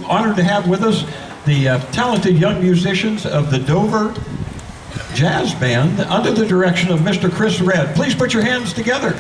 honored to have with us the talented young musicians of the Dover Jazz Band under the direction of Mr. Chris Redd. Please put your hands together.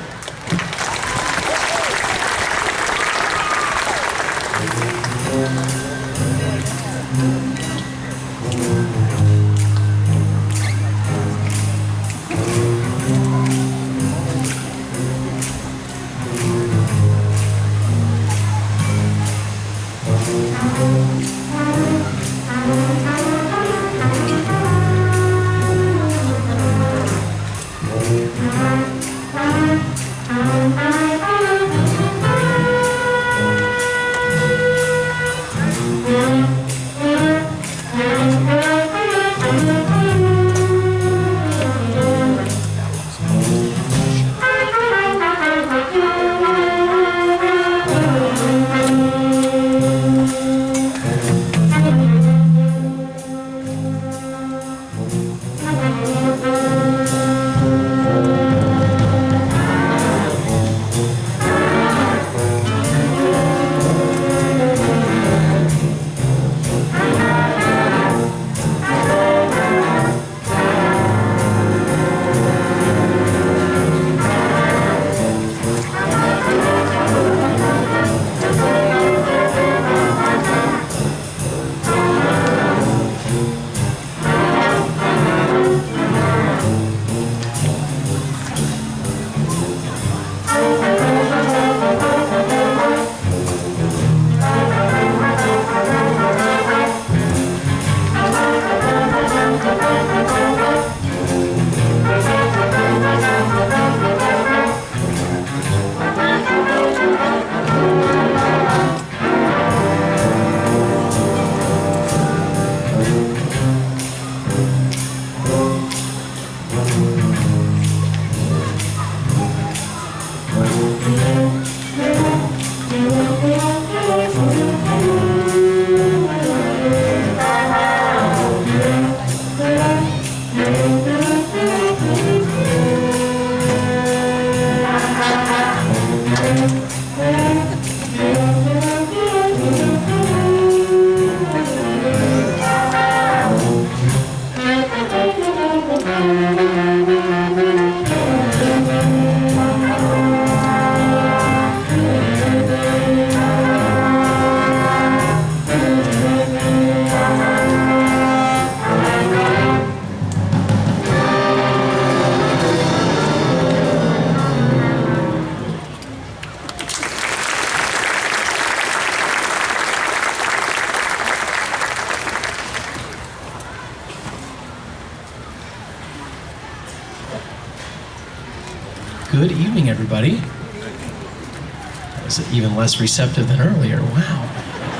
Good evening, everybody. That was even less receptive than earlier. Wow.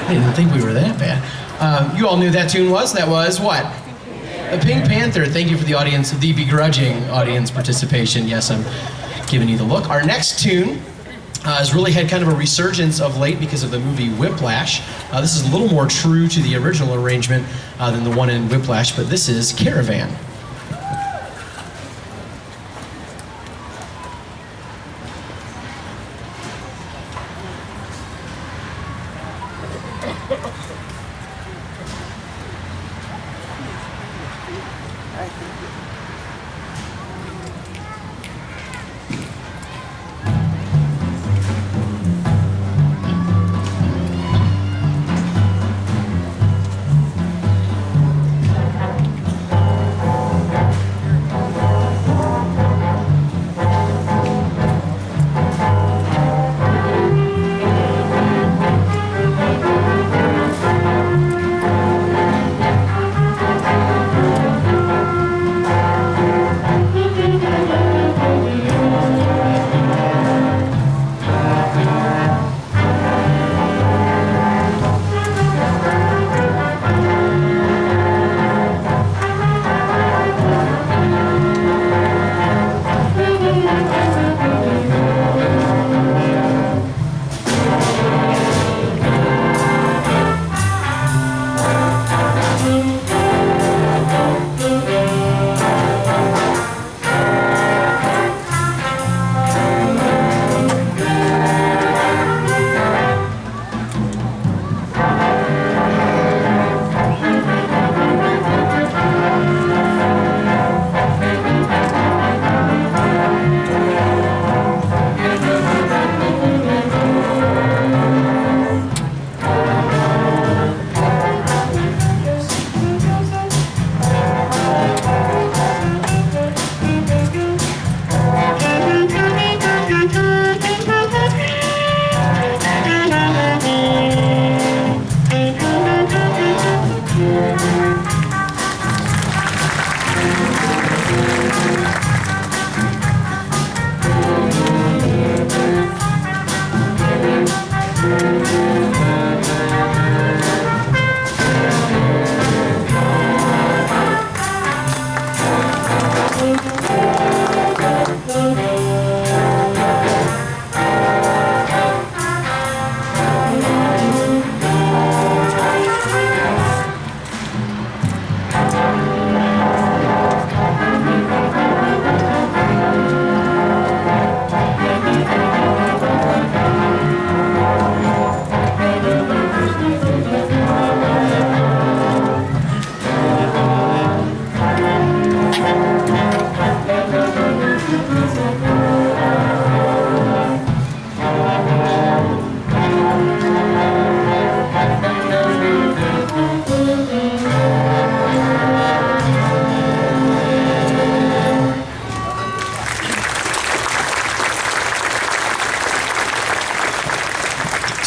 I didn't think we were that bad. You all knew that tune was? That was what? The Pink Panther. Thank you for the audience, the begrudging audience participation. Yes, I'm giving you the look. Our next tune has really had kind of a resurgence of late because of the movie Whiplash. This is a little more true to the original arrangement than the one in Whiplash, but this is Caravan.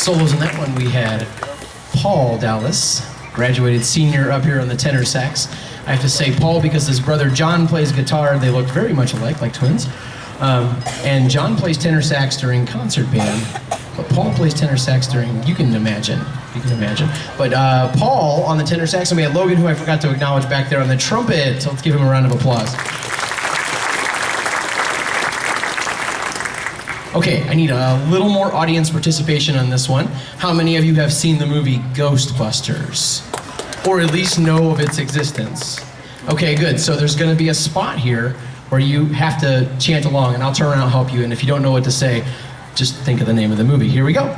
Solos in that one, we had Paul Dallas, graduated senior up here on the tenor sax. I have to say Paul because his brother John plays guitar. They look very much alike, like twins. And John plays tenor sax during concert band, but Paul plays tenor sax during, you can imagine. But Paul on the tenor sax, and we had Logan, who I forgot to acknowledge back there on the trumpet. So let's give him a round of applause. Okay, I need a little more audience participation on this one. How many of you have seen the movie Ghostbusters? Or at least know of its existence? Okay, good. So there's gonna be a spot here where you have to chant along, and I'll turn around and help you, and if you don't know what to say, just think of the name of the movie. Here we go.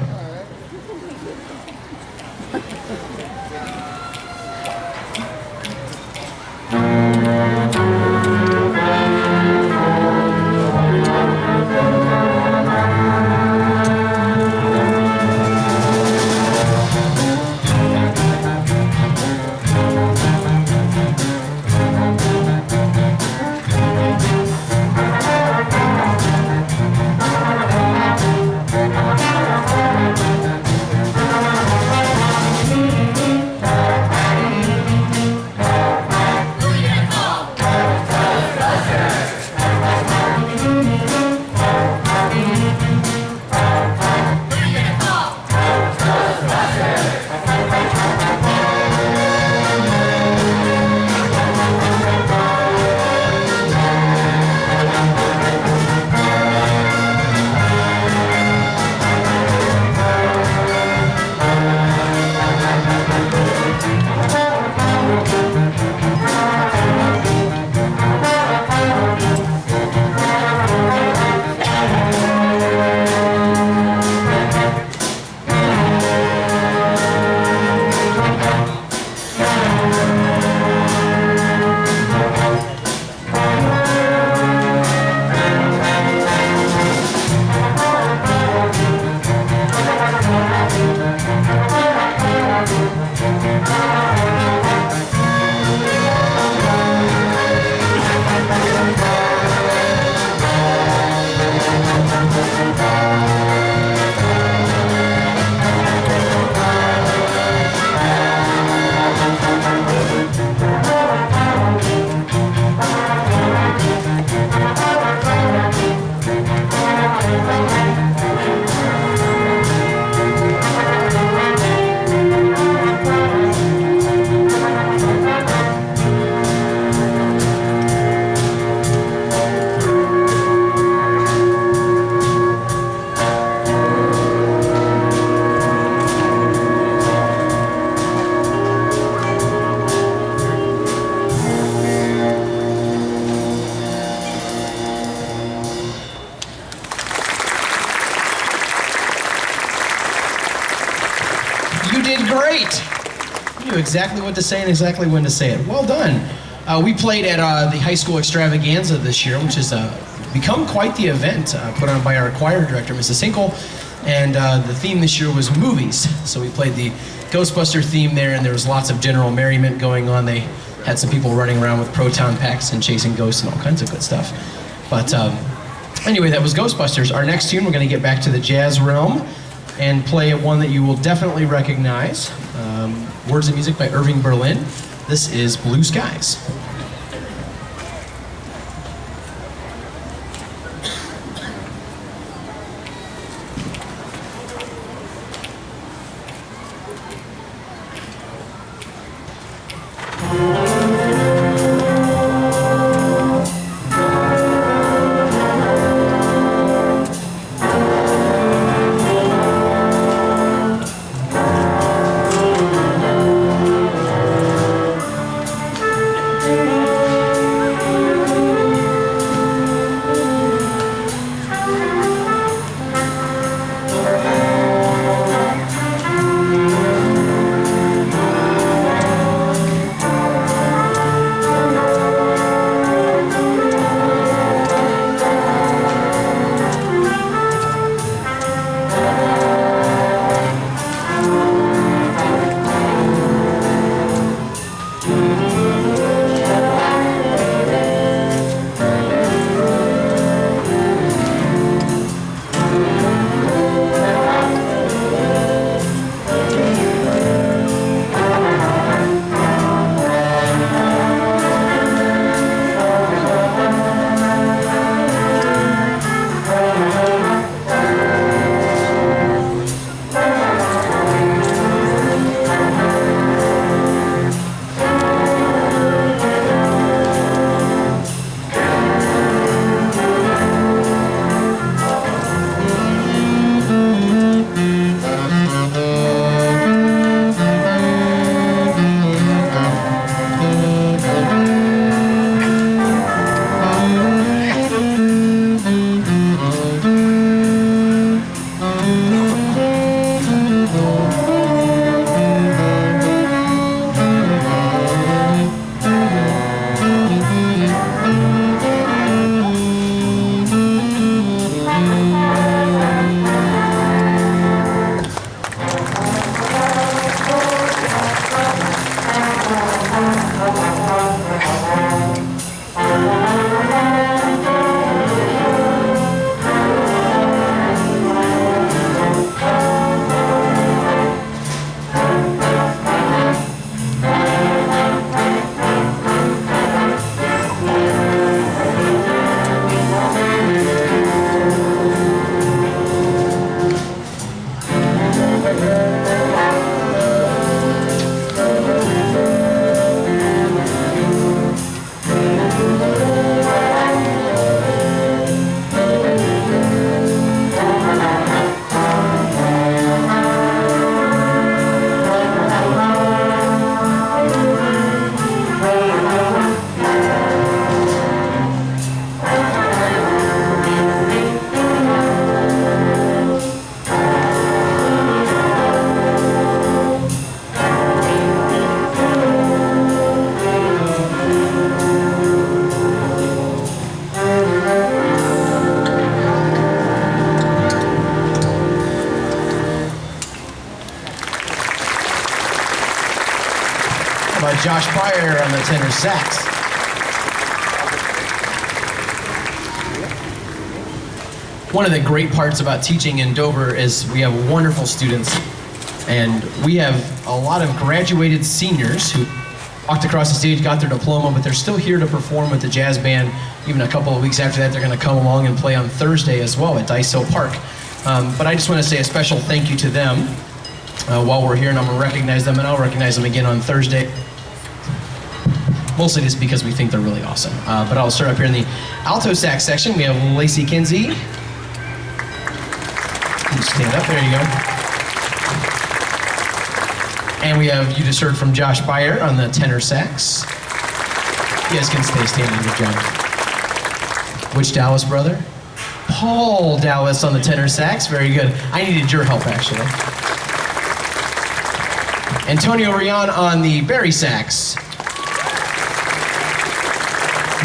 You did great. You knew exactly what to say and exactly when to say it. Well done. We played at the high school extravaganza this year, which has become quite the event put on by our choir director, Mrs. Hinkle. And the theme this year was movies. So we played the Ghostbuster theme there, and there was lots of general merriment going on. They had some people running around with proton packs and chasing ghosts and all kinds of good stuff. But anyway, that was Ghostbusters. Our next tune, we're going to get back to the jazz realm and play one that you will definitely recognize. Words and music by Irving Berlin. This is Blue Skies. By Josh Pryor on the tenor sax. One of the great parts about teaching in Dover is we have wonderful students, and we have a lot of graduated seniors who walked across the stage, got their diploma, but they're still here to perform with the jazz band. Even a couple of weeks after that, they're going to come along and play on Thursday as well at Dice Hill Park. But I just want to say a special thank you to them while we're here, and I'm going to recognize them, and I'll recognize them again on Thursday. Mostly just because we think they're really awesome. But I'll start up here in the alto sax section. We have Lacey Kinsey. You can stand up, there you go. And we have, you just heard from Josh Pryor on the tenor sax. You guys can stay standing, good job. Which Dallas brother? Paul Dallas on the tenor sax, very good. I needed your help, actually. Antonio Rion on the bari sax.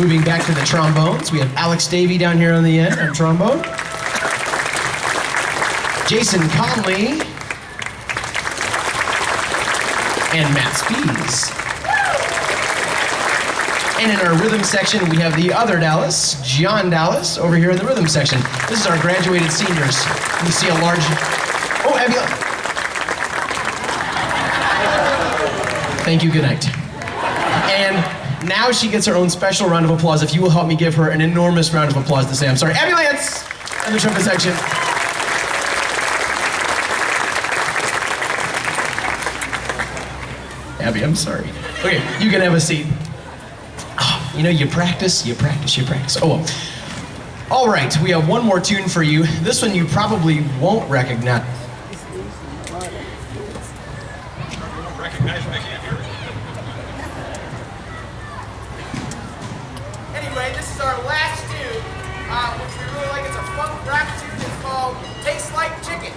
Moving back to the trombones, we have Alex Davey down here on the end on trombone. Jason Conley. And Matt Spees. And in our rhythm section, we have the other Dallas, John Dallas, over here in the rhythm section. This is our graduated seniors. You see a large, oh, Abby. Thank you, good night. And now she gets her own special round of applause. If you will help me give her an enormous round of applause to say I'm sorry. Abby Lance in the trumpet section. Abby, I'm sorry. Okay, you can have a seat. Oh, you know, you practice. Oh, well. All right, we have one more tune for you. This one you probably won't recognize. Anyway, this is our last tune, which we really like. It's a funk rap tune. It's called Tastes Like Chicken.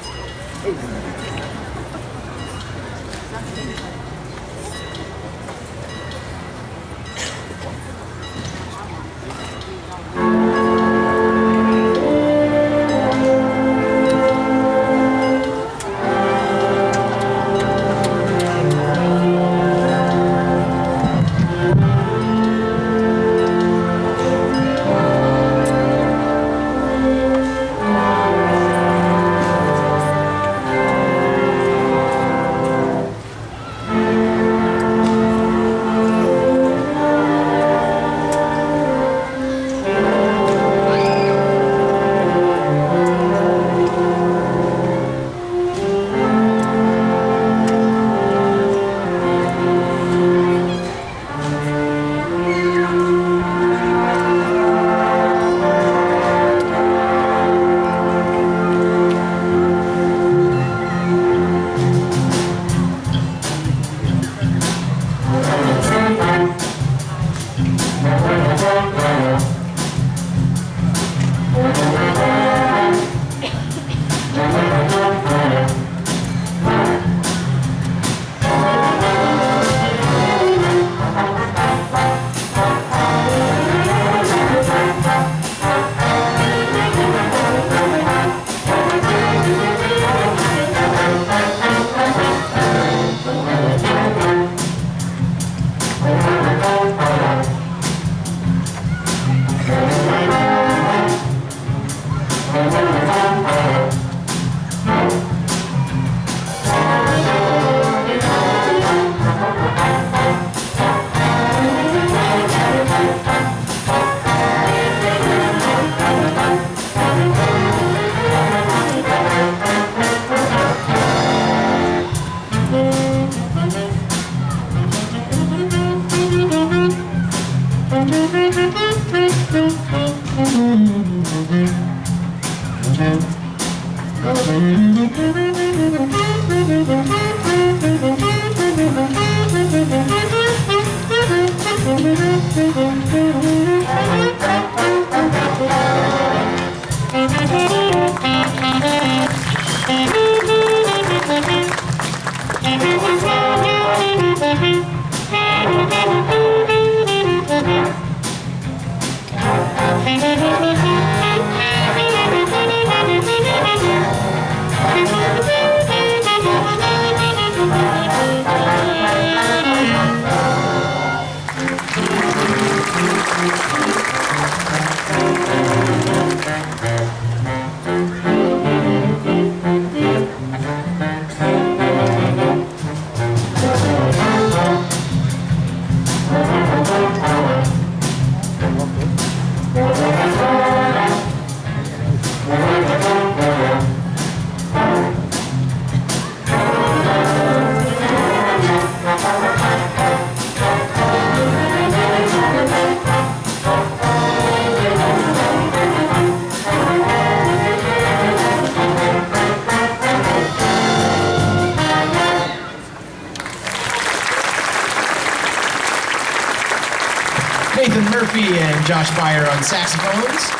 Nathan Murphy and Josh Byer on saxophones.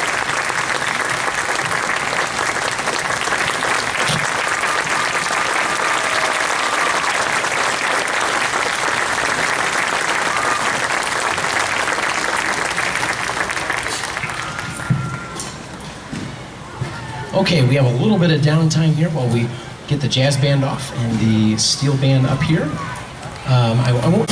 Okay, we have a little bit of downtime here while we get the jazz band off and the steel band up here. I won't...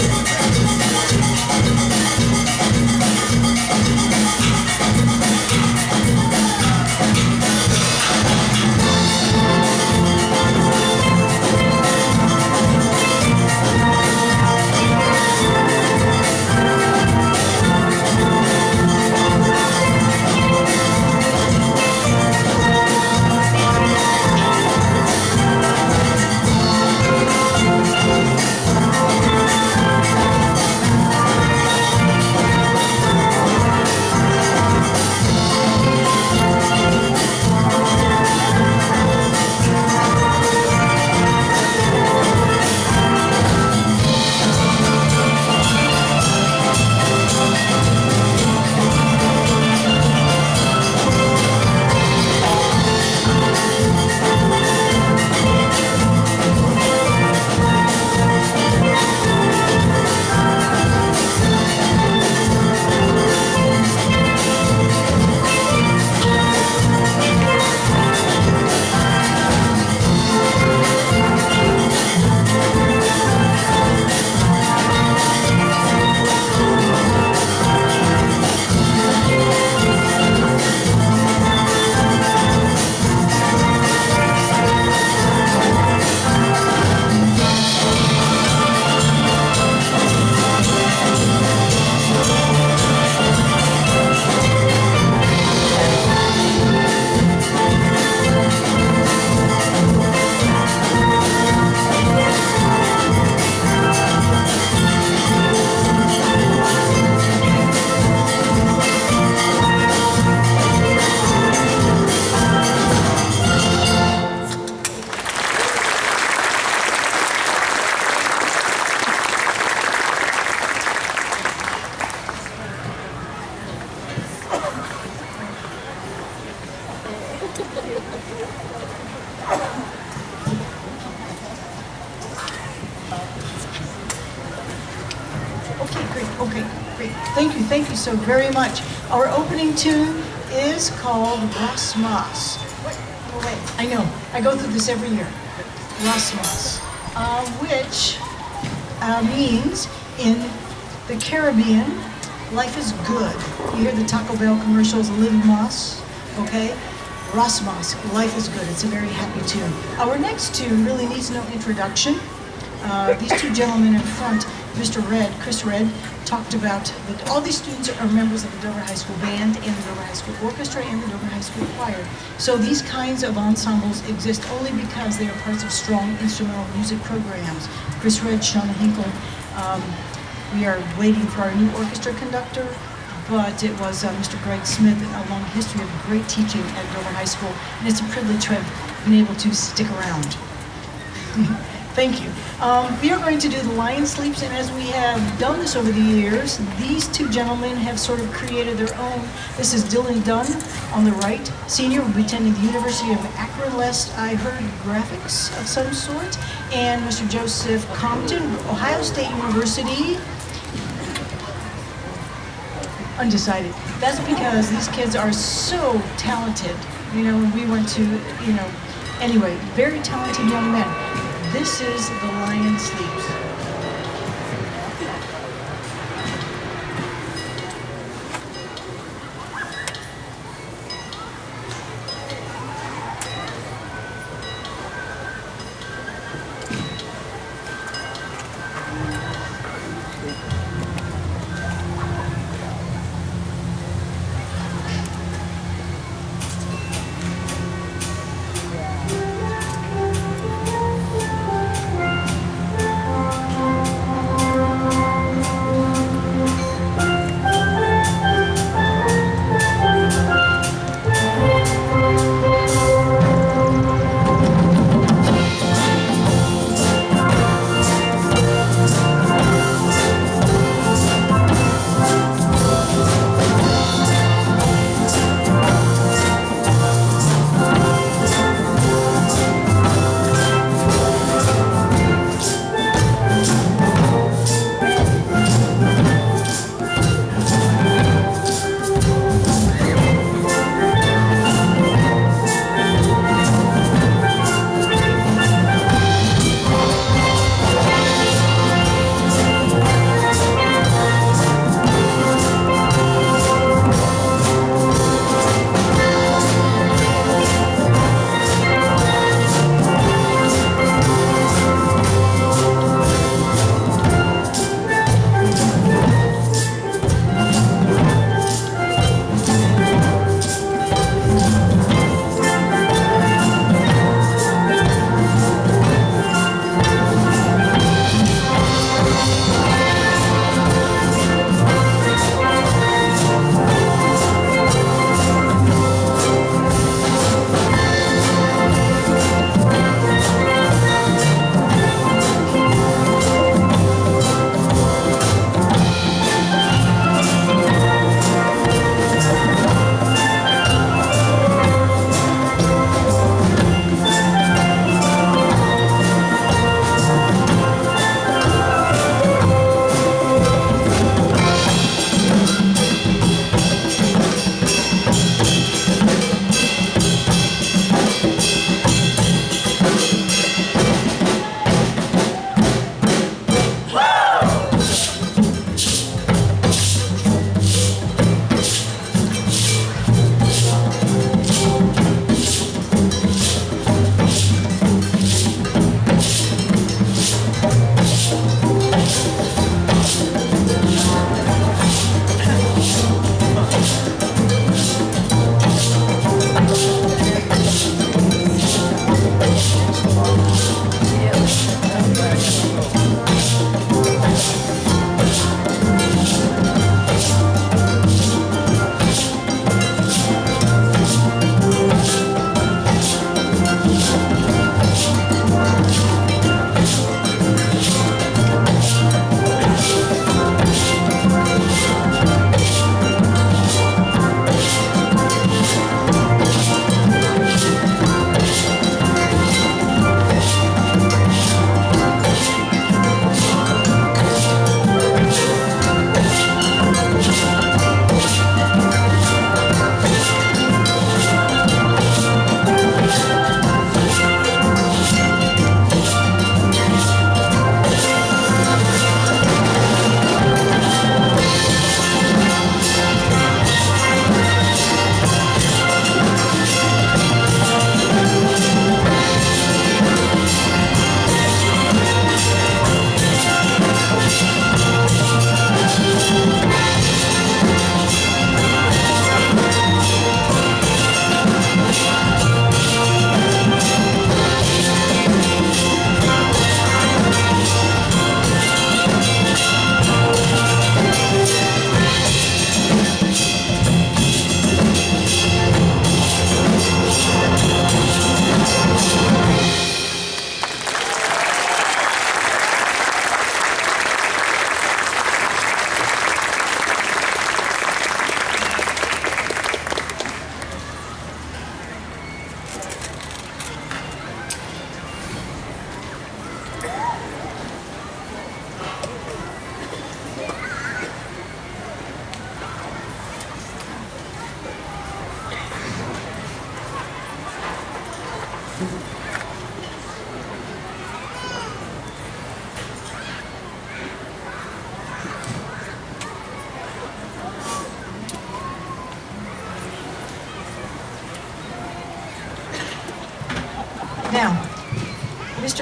Thank you so very much. Our opening tune is called Rasmas. Wait, I know, I go through this every year. Rasmas, which means in the Caribbean, life is good. You hear the Taco Bell commercials, live Mas, okay? Rasmas, life is good. It's a very happy tune. Our next tune really needs no introduction. These two gentlemen in front, Mr. Red, Chris Red, talked about that all these students are members of the Dover High School Band and the Dover High School Orchestra and the Dover High School Choir. So these kinds of ensembles exist only because they are parts of strong instrumental music programs. Chris Red, Shauna Hinkle, we are waiting for our new orchestra conductor. but it was Mr. Greg Smith, a long history of great teaching at Dover High School, and it's a privilege to have been able to stick around. Thank you. We are going to do the lion sleeps, and as we have done this over the years, these two gentlemen have sort of created their own. This is Dylan Dunn on the right. Senior will be attending the University of Akron, last I heard graphics of some sort, and Mr. Joseph Compton, Ohio State University. Undecided. That's because these kids are so talented. You know, when we went to, anyway, very talented young men. This is The Lion Sleeps.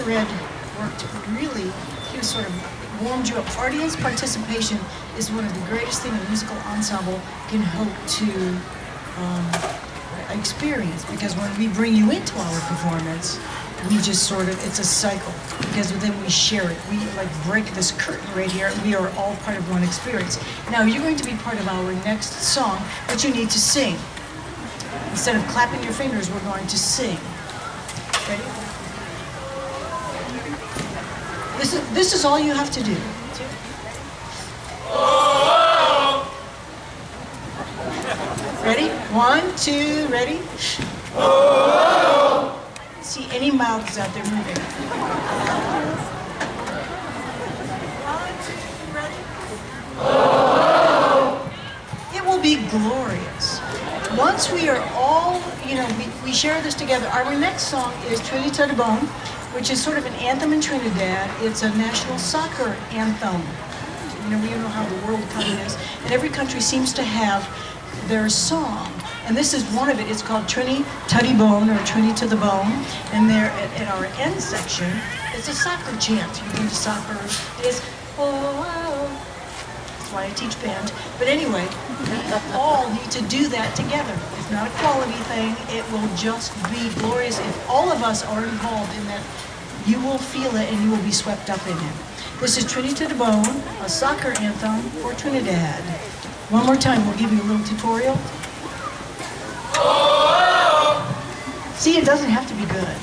Red worked really, he was sort of warmed you up. Audience participation is one of the greatest things a musical ensemble can hope to experience, because when we bring you into our performance, we just sort of, it's a cycle, because then we share it. We like break this curtain right here, and we are all part of one experience. Now, you're going to be part of our next song, but you need to sing. Instead of clapping your fingers, we're going to sing. Ready? This is all you have to do. Ready? 1, 2, ready? See any mouths out there moving? 1, 2, ready? It will be glorious. Once we are all, we share this together. Our next song is Trinité de Bon, which is sort of an anthem in Trinidad. It's a national soccer anthem. We know how the World Cup is, and every country seems to have their song. And this is one of it. It's called Trini Tuddy Bone, or Trini to the Bone. And there at our end section, it's a soccer chant. You think soccer is, oh, that's why I teach band. But anyway, we all need to do that together. It's not a quality thing. It will just be glorious. If all of us are involved in that, you will feel it and you will be swept up in it. This is Trinité de Bone, a soccer anthem for Trinidad. One more time, we'll give you a little tutorial. See, it doesn't have to be good.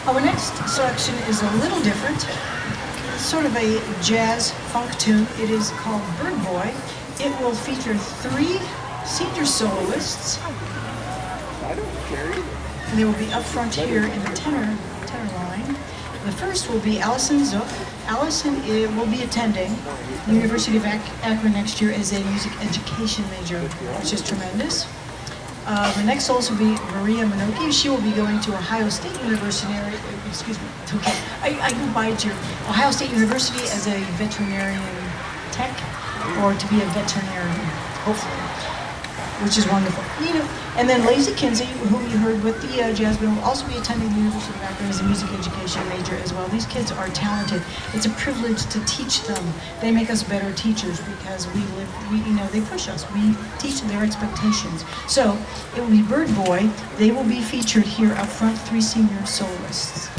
Our next selection is a little different. It's sort of a jazz funk tune. It is called Bird Boy. It will feature 3 senior soloists. And they will be up front here in the tenor line. The first will be Allison Zook. Allison will be attending the University of Akron next year as a music education major, which is tremendous. The next soloist will be Maria Minoki. She will be going to Ohio State University, excuse me, it's okay. I go by to Ohio State University as a veterinarian tech, or to be a veterinarian, hopefully, which is wonderful. And then Lazy Kinsey, whom you heard with the jazz band, will also be attending the University of Akron as a music education major as well. These kids are talented. It's a privilege to teach them. They make us better teachers because they push us. We teach their expectations. So it will be Bird Boy. They will be featured here up front, 3 senior soloists.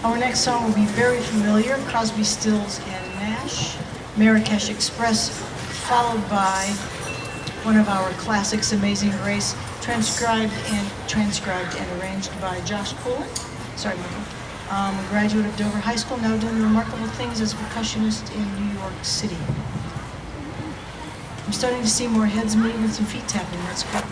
Our next song will be very familiar, Crosby, Stills and Nash, Marrakesh Express, followed by one of our classics, Amazing Grace, transcribed and arranged by Josh Poole. Sorry, Michael. A graduate of Dover High School, now doing remarkable things as a percussionist in New York City. I'm starting to see more heads moving and some feet tapping. That's good.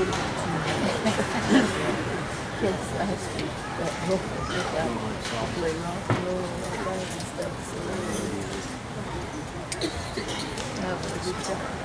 Kids last week that book look out play rock and roll and all that and stuff. So that was a good time.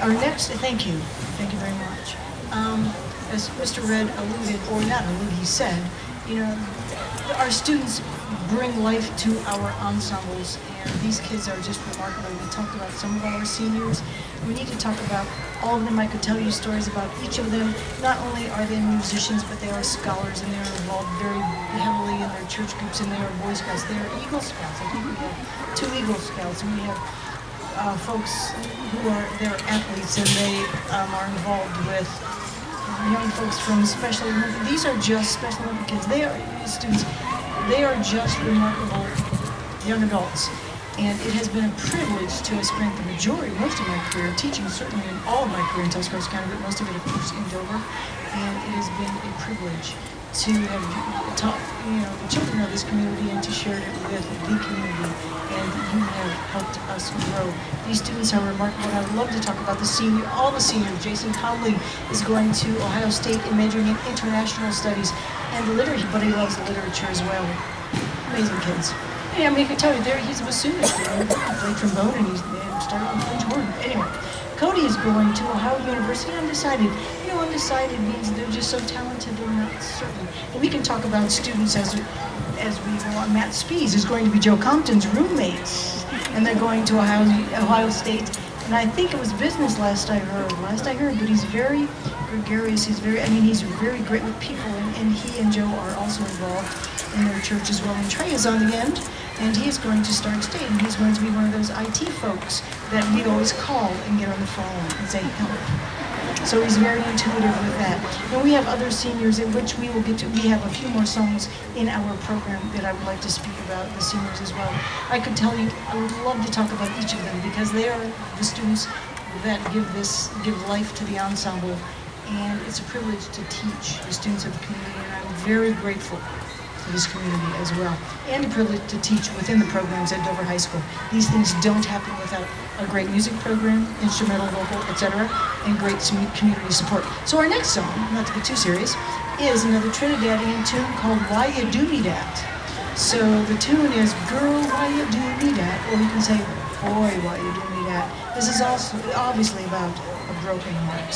our next, thank you very much. As Mr. Red alluded, or not alluded, he said, our students bring life to our ensembles, and these kids are just remarkable. We talked about some of our seniors. We need to talk about all of them. I could tell you stories about each of them. Not only are they musicians, but they are scholars, and they are involved very heavily in their church groups, and they are Boy Scouts. They are Eagle Scouts. I think we have 2 Eagle Scouts, and we have folks who are, they're athletes, and they are involved with young folks from special Olympic. These are just special Olympic kids. They are students. They are just remarkable young adults. And it has been a privilege to have spent the majority, most of my career, teaching certainly in all of my career in Tuscora County, but most of it, of course, in Dover. And it has been a privilege to have taught, the children of this community and to share it with the community. And you have helped us grow. These students are remarkable, and I would love to talk about all the seniors. Jason Conley is going to Ohio State and majoring in international studies and literature, but he loves literature as well. Amazing kids. Yeah, I can tell you, he's a bassoonist. He played trombone, and he started on French horn. Anyway, Cody is going to Ohio University. Undecided. Undecided means they're just so talented, they're not certain. And we can talk about students as we go on. Matt Spees is going to be Joe Compton's roommates, and they're going to Ohio State. And I think it was business last I heard, but he's very gregarious. He's very great with people, and he and Joe are also involved in their church as well. And Trey is on the end, and he is going to Stark State, and he's going to be one of those IT folks that we always call and get on the phone and say help. So he's very intuitive with that. And we have other seniors in which we will get to. We have a few more songs in our program that I would like to speak about the seniors as well. I could tell you, I would love to talk about each of them because they are the students that give life to the ensemble. And it's a privilege to teach the students of the community, and I'm very grateful to this community as well, and a privilege to teach within the programs at Dover High School. These things don't happen without a great music program, instrumental, vocal, etc., and great community support. So our next song, not to get too serious, is another Trinidadian tune called Why You Do Me Dat. So the tune is Girl, Why You Do Me Dat, or you can say Boy, Why You Do Me Dat. This is also obviously about a broken heart.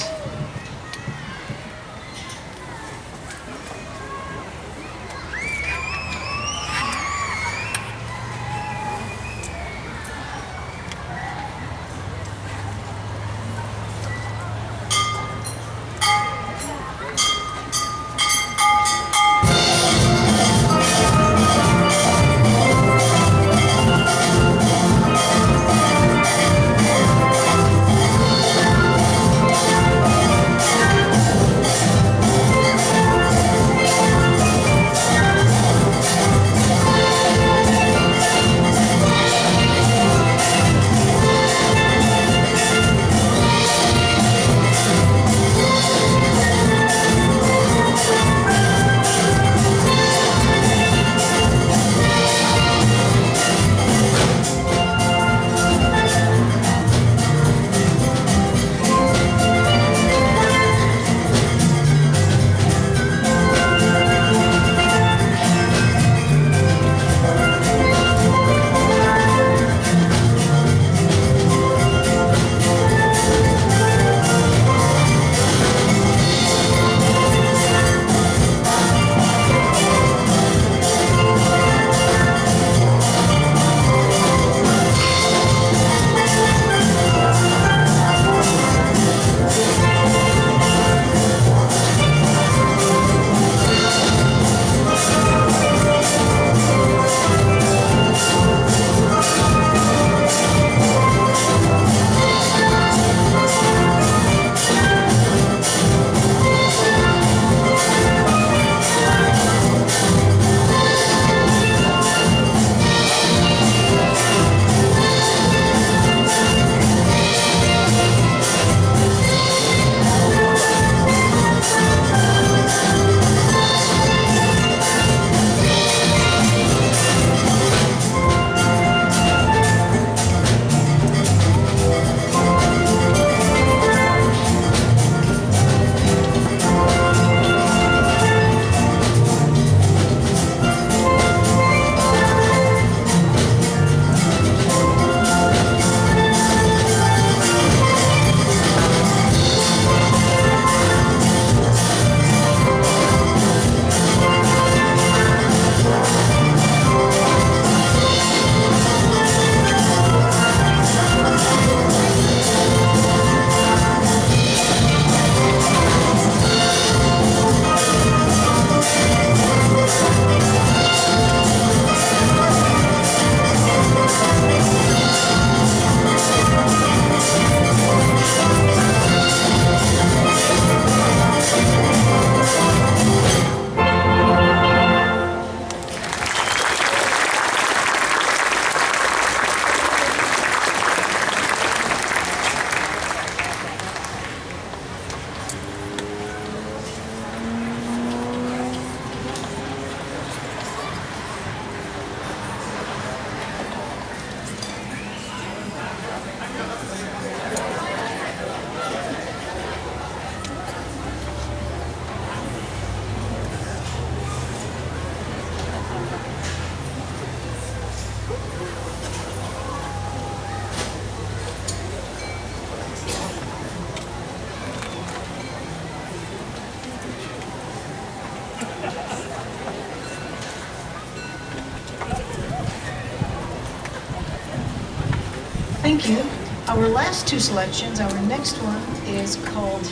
thank you. Our last two selections, our next one is called,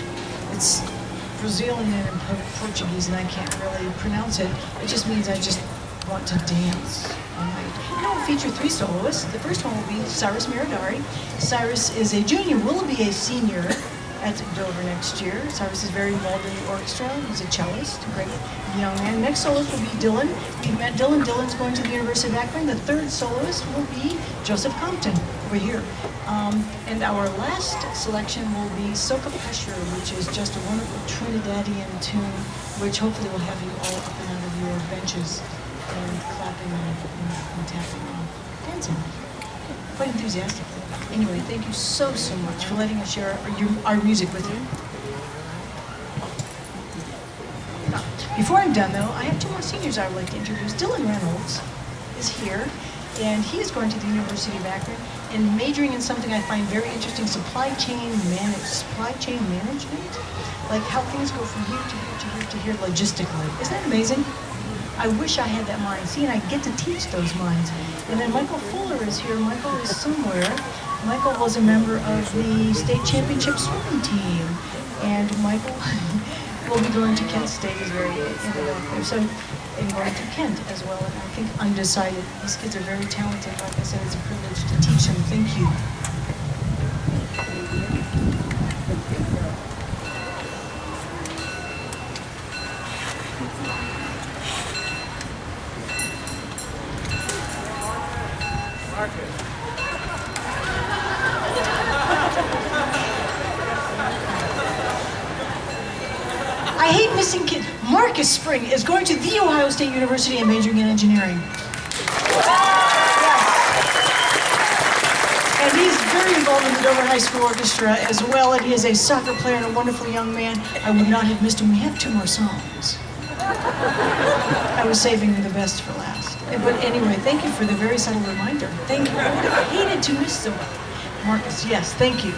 it's Brazilian and Portuguese, and I can't really pronounce it. It just means I just want to dance. All right. And it will feature three soloists. The first one will be Cyrus Miradari. Cyrus is a junior, will be a senior at Dover next year. Cyrus is very involved in the orchestra. He's a cellist, a great young man. Next soloist will be Dylan. We've met Dylan. Dylan's going to the University of Akron. The third soloist will be Joseph Compton over here. And our last selection will be Soca Pressure, which is just a wonderful Trinidadian tune, which hopefully will have you all up and out of your benches and clapping and tapping and dancing. Quite enthusiastic. Anyway, thank you so much for letting us share our music with you. Before I'm done, though, I have two more seniors I would like to introduce. Dylan Reynolds is here, and he is going to the University of Akron and majoring in something I find very interesting, supply chain management, like how things go from here to here to here to here logistically. Isn't that amazing? I wish I had that mind. See, and I get to teach those minds. And then Michael Fuller is here. Michael is somewhere. Michael was a member of the state championship swimming team. And Michael will be going to Kent State, is very there. So, and going to Kent as well. And I think undecided. These kids are very talented. Like I said, it's a privilege to teach them. Thank you. I hate missing kids. Marcus Spring is going to The Ohio State University and majoring in engineering. Yes. And he's very involved in the Dover High School Orchestra as well, and he is a soccer player and a wonderful young man. I would not have missed him. We have two more songs. I was saving the best for last. But anyway, thank you for the very subtle reminder. Thank you. I would have hated to miss them. Marcus, yes, thank you.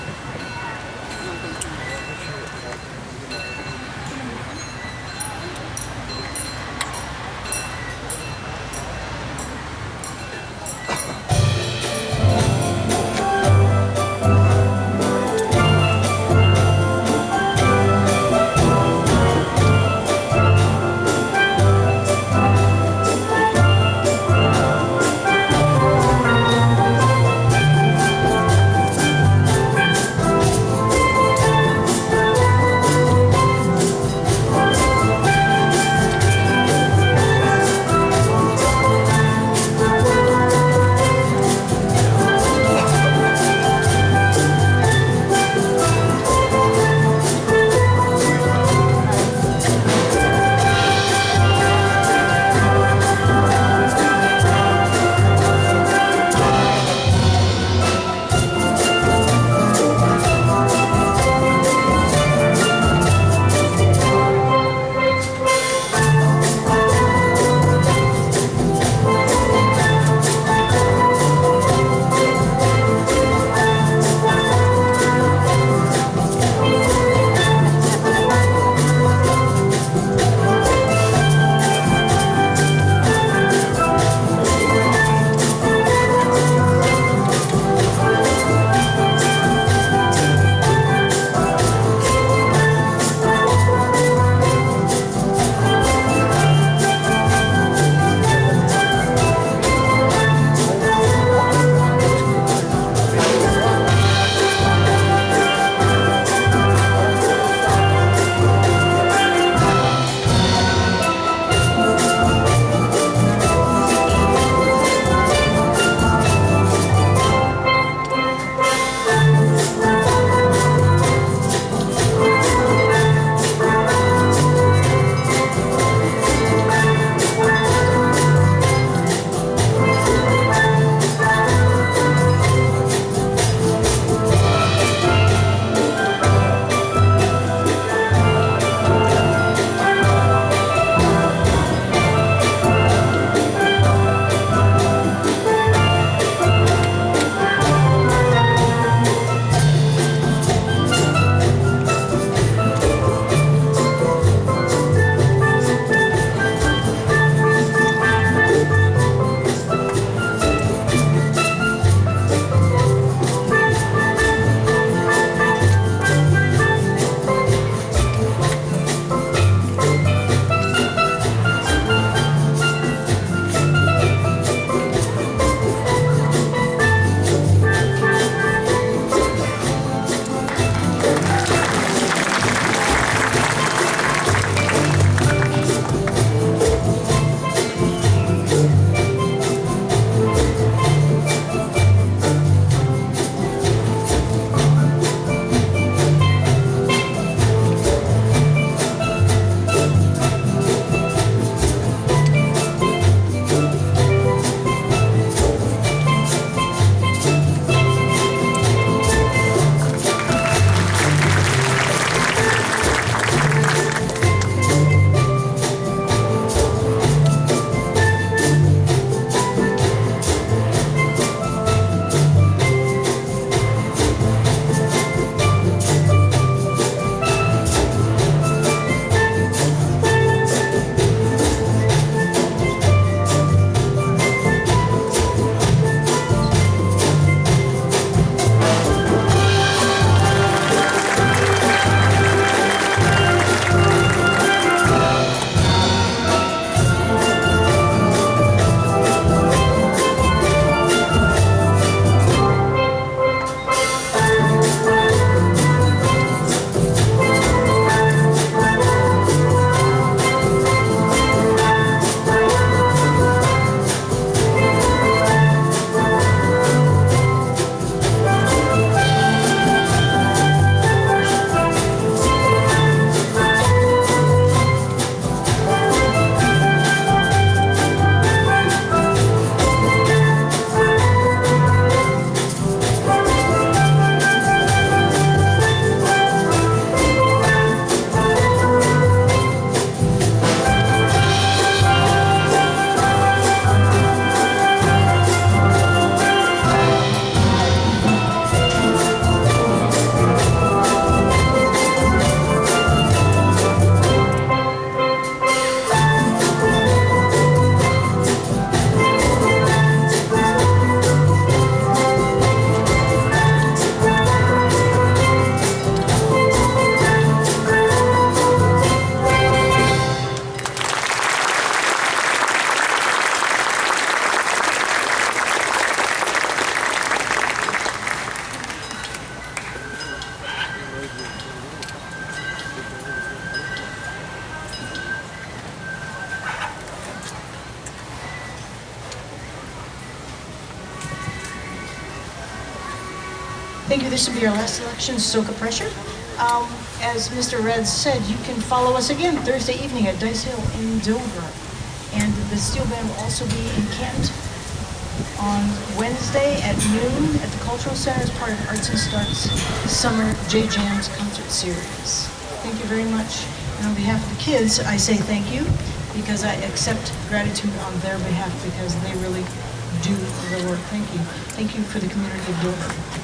Thank you. This will be our last election, Soca Pressure. As Mr. Red said, you can follow us again Thursday evening at Dice Hill in Dover. And the Steel Band will also be in Kent on Wednesday at noon at the Cultural Center as part of Arts and Starts Summer J Jams concert series. Thank you very much. And on behalf of the kids, I say thank you because I accept gratitude on their behalf because they really do the work. Thank you. Thank you for the community of Dover.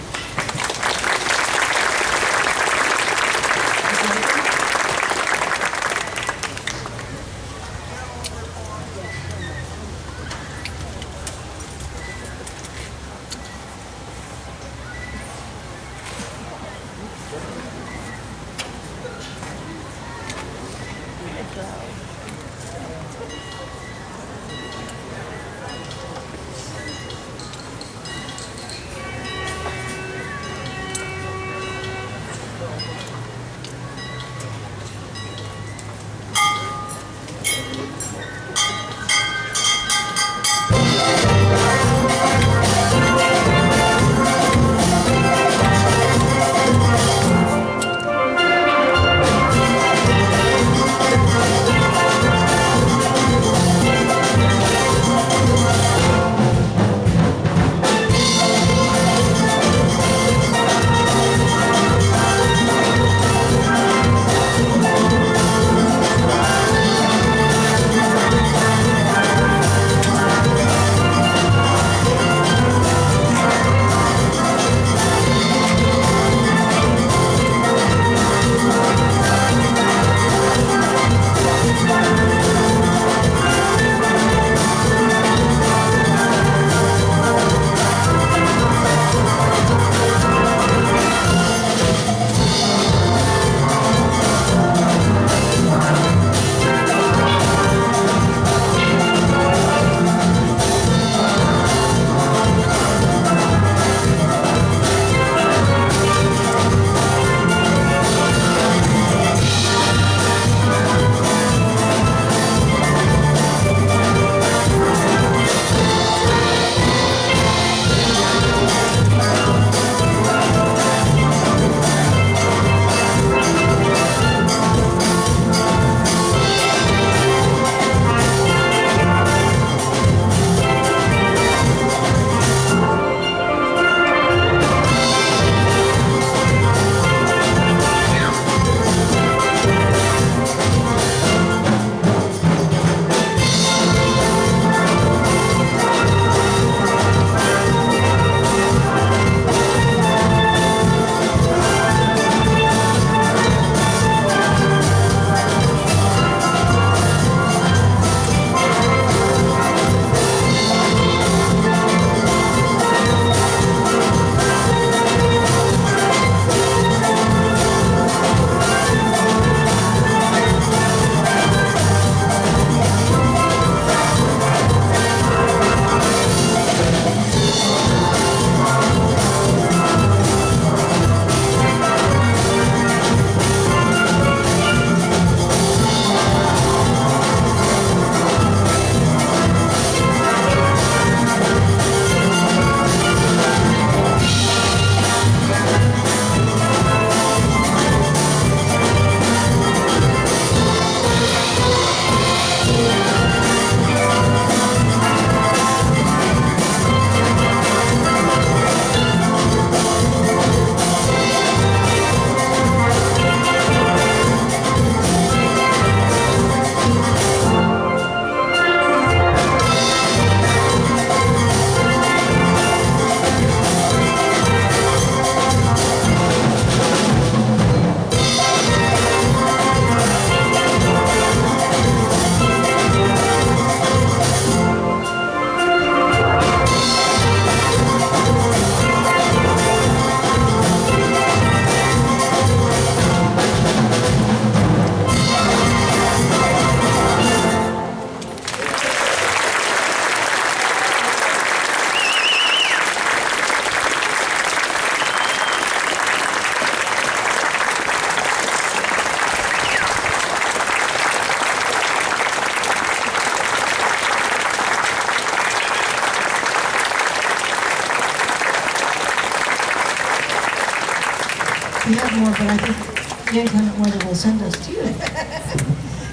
We have more, but I think the inclement weather will send us to you.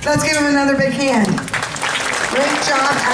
Let's give him another big hand. Great job.